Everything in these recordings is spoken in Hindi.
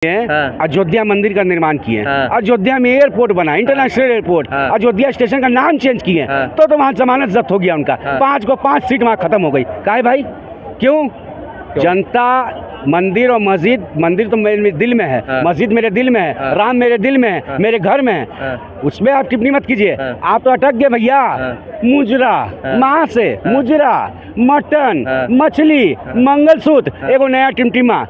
अयोध्या मंदिर का निर्माण किए, अयोध्या में एयरपोर्ट बना, इंटरनेशनल एयरपोर्ट, अयोध्या स्टेशन का नाम चेंज किए, तो वहाँ जमानत जब्त हो गया उनका। 5 को 5 सीट वहाँ खत्म हो गई। काहे भाई? क्यों? जनता मंदिर और मस्जिद, मंदिर तो मेरे दिल में है, मस्जिद मेरे दिल में है, राम मेरे दिल में है, मेरे घर में है, उसमें आप टिप्पणी मत कीजिए। आप तो अटक गए भैया मुजरा, माँ से मुजरा, मटन, मछली, मंगलसूत्र, एगो नया टिमटिमा,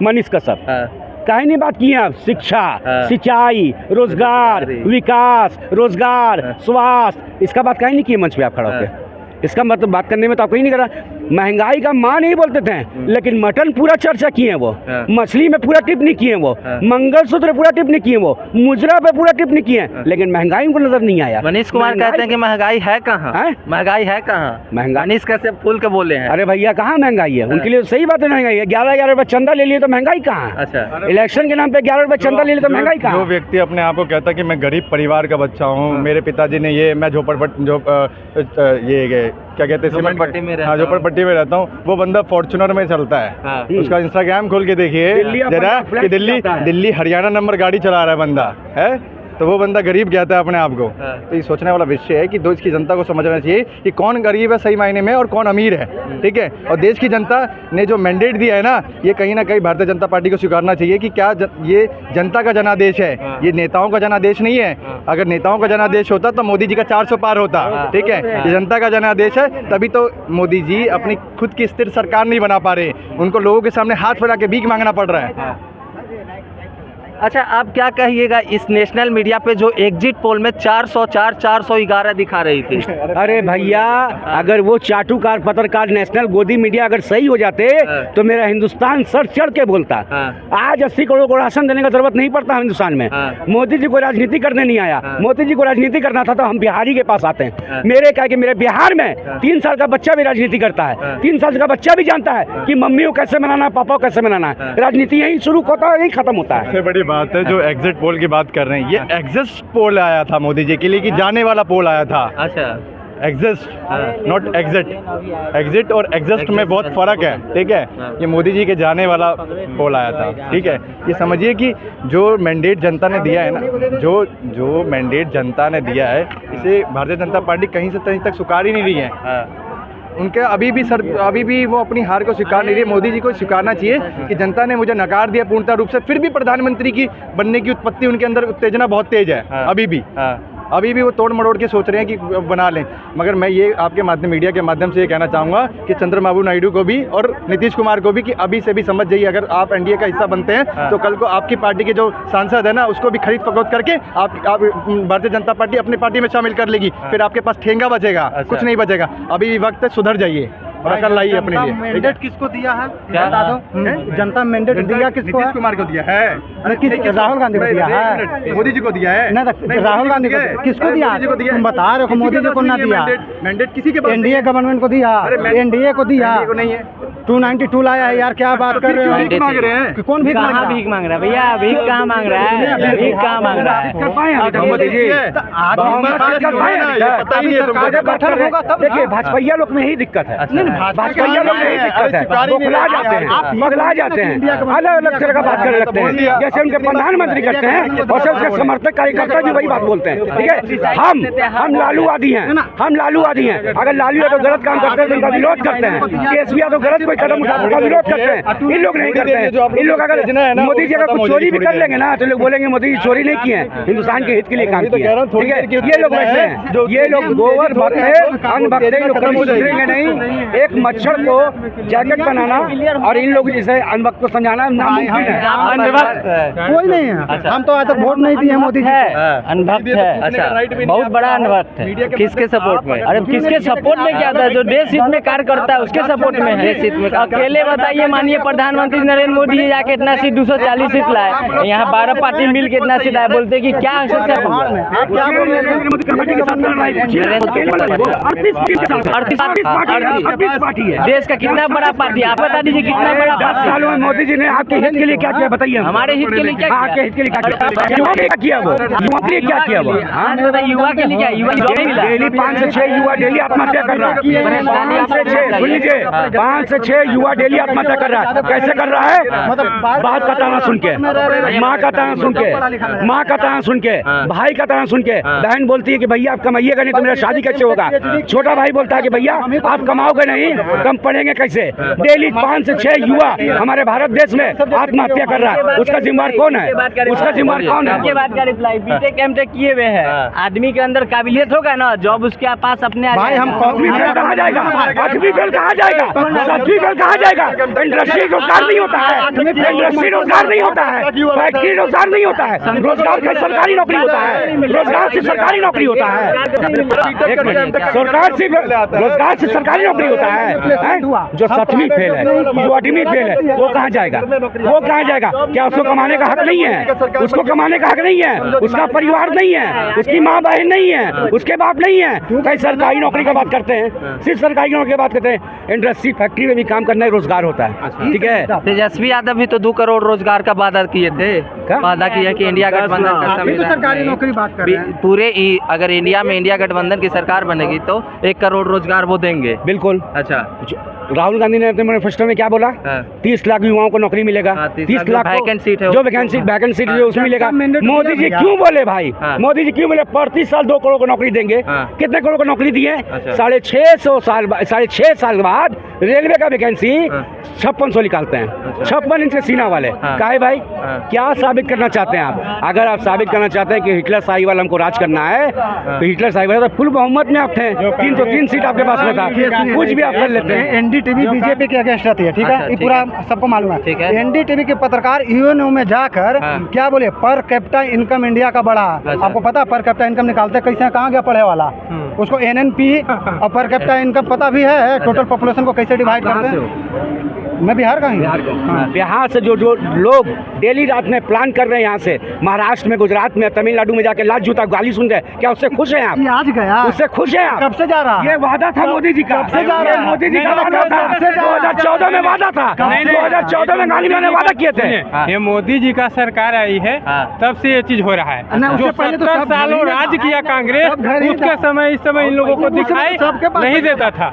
मनीष कश्यप। काहे नहीं बात किए आप? शिक्षा, सिंचाई, रोजगार, विकास, रोजगार, स्वास्थ्य, इसका बात काहे नहीं किए मंच पे आप खड़ा होकर? इसका मतलब बात करने में तो आपको ही नहीं करा। महंगाई का मां नहीं बोलते थे, लेकिन मटन पूरा चर्चा किए वो, मछली में पूरा टिप्पणी किए वो, मंगलसूत्र पूरा टिप्पणी किए वो, मुजरा पे पूरा टिप्पणी किए, लेकिन महंगाई उनको नजर नहीं आया। मनीष कुमार कहते हैं कि महंगाई है कहाँ? महंगाई है कहाँ? मनीष कैसे फूल के बोले हैं? अरे भैया कहाँ महंगाई है? उनके लिए सही बात है, महंगाई है। 11 रुपए चंदा ले लिए तो महंगाई कहाँ? अच्छा, इलेक्शन के नाम पे 11 रुपए चंदा ले लिए तो महंगाई कहाँ? जो व्यक्ति अपने आप को कहता है कि मैं गरीब परिवार का बच्चा हूँ, मेरे पिताजी ने ये, मैं क्या कहते हैं, झोपड़पट्टी में रहता हूँ, वो बंदा फॉर्च्यूनर में चलता है। उसका इंस्टाग्राम खोल के देखिए जरा कि दिल्ली हरियाणा नंबर गाड़ी चला रहा है बंदा है, तो वो बंदा गरीब कहता है अपने आप को। तो ये सोचने वाला विषय है कि देश की जनता को समझना चाहिए कि कौन गरीब है सही मायने में और कौन अमीर है, ठीक है। और देश की जनता ने जो मैंडेट दिया है ना, ये कहीं ना कहीं भारतीय जनता पार्टी को स्वीकारना चाहिए कि क्या ये जनता का जनादेश है, ये नेताओं का जनादेश नहीं है। अगर नेताओं का जनादेश होता तो मोदी जी का 400 पार होता, ठीक है। ये जनता का जनादेश है, तभी तो मोदी जी अपनी खुद की स्थिर सरकार नहीं बना पा रहे, उनको लोगों के सामने हाथ फैला के भीख मांगना पड़ रहा है। अच्छा, आप क्या कहिएगा इस नेशनल मीडिया पे जो एग्जिट पोल में 411 दिखा रही थी? अरे भैया, अगर वो चाटुकार पत्रकार नेशनल गोदी मीडिया अगर सही हो जाते तो मेरा हिंदुस्तान सर चढ़ के बोलता। आज 80 करोड़ को राशन देने का जरूरत नहीं पड़ता हिंदुस्तान में। मोदी जी को राजनीति करने नहीं आया, मोदी जी को राजनीति करना था तो हम बिहारी के पास आते हैं। मेरे क्या कि मेरे बिहार में 3 साल का बच्चा भी राजनीति करता है, 3 साल का बच्चा भी जानता है कि मम्मी को कैसे मनाना है, पापा को कैसे मनाना है। राजनीति यही शुरू होता है, यही खत्म होता है। सबसे बड़ी बात है जो एग्जिट पोल की बात कर रहे हैं, ये एग्जिट पोल आया था मोदी जी के लिए कि जाने वाला पोल आया था। अच्छा, एग्जिस्ट नॉट एग्जिट। एग्जिट और एग्जिस्ट में बहुत फ़र्क है, ठीक है। ये मोदी जी के जाने वाला पोल आया था, ठीक है। ये समझिए कि जो मैंडेट जनता ने दिया है ना, जो मैंडेट जनता ने दिया है, इसे भारतीय जनता पार्टी कहीं से कहीं तक स्वीकार ही नहीं रही है। उनके अभी भी वो अपनी हार को स्वीकार नहीं रही। मोदी जी को स्वीकारना चाहिए कि जनता ने मुझे नकार दिया पूर्णतः रूप से, फिर भी प्रधानमंत्री की बनने की उत्पत्ति उनके अंदर उत्तेजना बहुत तेज है। अभी भी वो तोड़ मरोड़ के सोच रहे हैं कि बना लें। मगर मैं ये आपके माध्यम, मीडिया के माध्यम से ये कहना चाहूँगा कि चंद्रबाबू नायडू को भी और नीतीश कुमार को भी कि अभी से भी समझ जाइए, अगर आप एनडीए का हिस्सा बनते हैं तो कल को आपकी पार्टी के जो सांसद है ना, उसको भी खरीद फरोख्त करके आप भारतीय जनता पार्टी अपनी पार्टी में शामिल कर लेगी। फिर आपके पास ठेंगा बचेगा, कुछ नहीं बचेगा। अभी भी वक्त है, सुधर जाइए और अकल लाइए अपने लिए। मैंडेट किसको दिया है? बता दो। जनता मैंडेट दिया किसको? नीतीश कुमार को दिया है। राहुल गांधी को दिया है? मोदी जी को दिया है। नहीं, राहुल गांधी को किसको दिया? तुम बता रहे हो मोदी जी को ना दिया। मैंडेट किसी के पास? एनडीए गवर्नमेंट को दिया, एनडीए को दिया। 292 लाया है यार, क्या बात कर रहे हो? भीख मांग रहे हैं। कौन भीख मांग रहा है? भीख मांग रहा है भैया, भीख कहाँ मांग रहा है? भीख कहाँ मांग रहा है? देखिए, भाजपा लोग में ही दिक्कत है। भाजपा लोग में ही दिक्कत है, बौखला जाते हैं, बगला जाते हैं, अलग अलग तरह का बात करने लगते हैं। जैसे उनके प्रधानमंत्री करते हैं वैसे उसके समर्थक कार्यकर्ता भी वही बात बोलते हैं, ठीक है। हम लालूवादी हैं, हम लालूवादी हैं। अगर लालू यादव गलत काम करते हैं तो उनका विरोध करते हैं, केसरी यादव गलत कोई कदम उठाते उनका विरोध करते हैं। इन लोग नहीं करते हैं। इन लोग अगर मोदी जी अगर कुछ चोरी भी कर लेंगे ना तो लोग बोलेंगे मोदी जी चोरी नहीं किए हैं, हिंदुस्तान के हित के लिए काम किया, ठीक है। ये लोग वैसे हैं, ये लोग गोबर भरते, अन्न भरते, इन लोग कभी सुधरेंगे नहीं। एक मच्छर को जैकेट बनाना और इन लोग जैसे अनवक्त को समझाना नामुमकिन है। कोई नहीं है। हम तो आज तक वोट नहीं दिए मोदी जी। अनभक्त है। अच्छा, बहुत बड़ा अनभक्त है। किसके सपोर्ट में? अरे किसके सपोर्ट में क्या था? जो देश हित में कार्य करता है उसके सपोर्ट में है। अकेले बताइए, मानिए प्रधानमंत्री नरेंद्र मोदी जी जाके इतना सीट 240 सीट लाए, यहाँ 12 पार्टी मिल के इतना सीट आए, बोलते कि क्या देश का कितना बड़ा पार्टी? आप बता दीजिए कितना बड़ा पार्टी? सालों में मोदी जी ने आपके हित के लिए क्या किया बताइए? हमारे हित के लिए क्या? आपके हित के लिए क्या किया? वो युवा के लिए क्या किया? वो युवा के लिए क्या? युवा डेली 5 से 6 युवा डेली आत्महत्या कर रहा है। 5 से 6 सुन लीजिए, 5 से 6 6 युवा डेली आत्महत्या कर रहा है। कैसे कर रहा है? बाप का ताना सुन के, माँ का ताना सुन के, माँ का ताना सुन के, भाई का ताना सुन के। बहन बोलती है कि भैया आप कमाइएगा नहीं तो मेरा शादी कैसे होगा। छोटा भाई बोलता है कि भैया आप कमाओगे नहीं कम पढ़ेंगे कैसे। डेली 5 से 6 युवा हमारे भारत देश में आत्महत्या कर रहा है। उसका जिम्मेदार कौन है? उसका जिम्मेदार कौन है? आपके बात का रिप्लाई, बीटेक एमटेक किए हुए हैं, आदमी के अंदर काबिलियत होगा ना, जॉब उसके पास अपने आ भाई हम कहाँ जाएगा? 8वीं फेल कहाँ जाएगा? 7वीं फेल कहाँ जाएगा? इंडस्ट्री रोजगार नहीं होता है, इंडस्ट्री रोजगार नहीं होता है, फैक्ट्री रोजगार नहीं होता है, रोजगार का सरकारी नौकरी होता है, रोजगार से सरकारी नौकरी होता है। सरकार से रोजगार से सरकारी नौकरी होता है। जो 7वीं फेल है, जो 8वीं फेल है, वो कहाँ जाएगा? वो कहाँ जाएगा? क्या उसको कमाने का हक नहीं है? उसको कमाने का हक नहीं है, उसका परिवार नहीं है, उसकी माँ बहन नहीं है, उसके बाप नहीं है। कई सरकारी नौकरी का बात करते हैं, सिर्फ सरकारी नौकरी की बात करते हैं। इंडस्ट्री फैक्ट्री में भी काम करना रोजगार होता है, ठीक है। तेजस्वी यादव भी तो 2 करोड़ रोजगार का वादा किए थे, वादा किया कि इंडिया गठबंधन का सरकारी नौकरी बात कर रहे हैं। पूरे अगर इंडिया में इंडिया गठबंधन की सरकार बनेगी तो 1 करोड़ रोजगार वो देंगे। बिल्कुल। अच्छा, राहुल गांधी ने अपने मैनिफेस्टो में क्या बोला? 30 लाख युवाओं को नौकरी मिलेगा। 30 लाख वैकेंट सीट है, जो वैकेंट सीट है उसमें मिलेगा। मोदी जी क्यों बोले भाई? मोदी जी क्यों बोले प्रति साल 2 करोड़ को नौकरी देंगे? कितने करोड़ को नौकरी दिए? 6.5 साल बाद रेलवे का वैकेंसी 5600 निकालते हैं। 56 इंच के सीना वाले काहे भाई? क्या साबित करना चाहते हैं आप? अगर आप साबित करना चाहते हैं कि हिटलर शाही वाला हमको राज करना है तो हिटलर शाही वाला फुल बहुमत में आप थे, 303 सीट आपके पास में था, कुछ भी आप कर लेते हैं। एनडीटीवी बीजेपी के अगेंस्ट रहती है, ठीक है, ये पूरा सबको मालूम है। एनडीटीवी के पत्रकार यूएनओ में जाकर क्या बोले? पर कैपिटा इनकम इंडिया का बढ़ा। आपको पता है पर कैपिटा इनकम निकालते कैसे? कहाँ गया पढ़े वाला? उसको एनएनपी और पर कैपिटा इनकम पता भी है, टोटल पॉपुलेशन को कैसे डिवाइड करते हैं। मैं बिहार का हूँ। बिहार से जो लोग डेली रात में प्लान कर रहे हैं यहाँ से महाराष्ट्र में, गुजरात में, तमिलनाडु में जाके लात जूता गाली सुन रहे, क्या उससे खुश हैं आप? आज गया, उससे खुश हैं आप? कब से जा रहा? ये वादा था मोदी जी का, कब से जा रहा है? मोदी जी का वादा था, 2014 में वादा था, 2014 में गांधी ने वादा किए थे। ये मोदी जी का सरकार आई है तब से ये चीज हो रहा है। जो 70 सालों राज किया कांग्रेस, उसके समय इस समय इन लोगों को दिखाई नहीं देता था।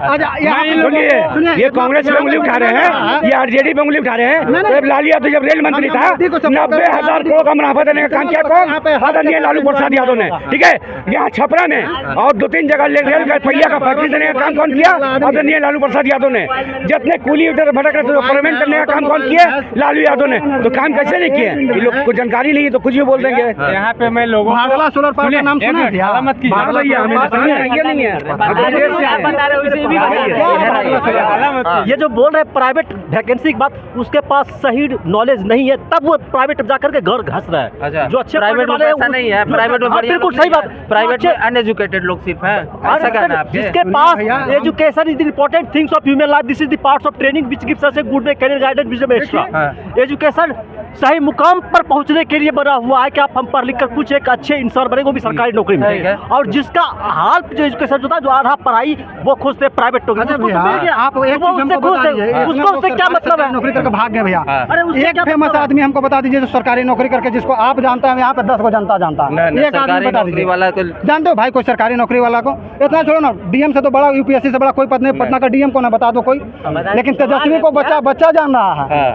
ये कांग्रेस पे उंगली उठा रहे हैं, ये आरजेडी पे उंगली उठा रहे हैं। तो लालू यादव जब रेल मंत्री था 90,000 करोड़ का मुनाफा देने का काम किया कौन? आदरणीय लालू प्रसाद यादव ने, ठीक है। यहाँ छपरा में और 2-3 जगह रेल का पहिया का फैक्ट्री देने का काम कौन किया? आदरणीय लालू प्रसाद यादव ने। जितने कूली उधर भटक रहे थे तो परमानेंट करने का काम कौन किया? लालू यादव ने। तो काम कैसे नहीं किए? ये लोग को जानकारी नहीं है तो कुछ भी बोल देंगे। यहाँ पे मैं लोगों भागला सोलर पार्क का नाम सुना है? ये जो बोल रहे प्राइवेट वैकेंसी की बात, उसके पास सही नॉलेज नहीं है, तब वो प्राइवेट जाकर के घर घस रहा है। अच्छा, जो अच्छे प्राइवेट में पैसा नहीं है, प्राइवेट में बिल्कुल सही बात। प्राइवेट में अनएजुकेटेड लोग सिर्फ हैं, ऐसा कहना है आपके? जिसके पास education is the important things of human life, this is the parts of training which gives us a good way career guidance vision extra. Education सही मुकाम पर पहुंचने के लिए बना हुआ है कि आप हम पढ़ लिख कर कुछ एक अच्छे इंसान बने, वो भी सरकारी नौकरी में। और जिसका हाल जो एजुकेशन जो था, जो आधा पढ़ाई वो खुश थे प्राइवेट नौकरी। आप एक चीज हमको बता दीजिए, उसको उससे क्या मतलब है? नौकरी करके भाग गए भैया। अरे एक फेमस आदमी हमको बता दीजिए जो सरकारी नौकरी करके, जिसको आप जानता है यहाँ पे 10 को जनता जानता है। एक आदमी बता दीजिए वाला को जानते हो भाई? कोई सरकारी नौकरी वाला को इतना छोड़ो ना, डीएम से तो बड़ा, यूपीएससी से बड़ा कोई पद नहीं। पटना का डीएम को ना बता दो कोई, लेकिन तेजस्वी को बच्चा जान रहा है।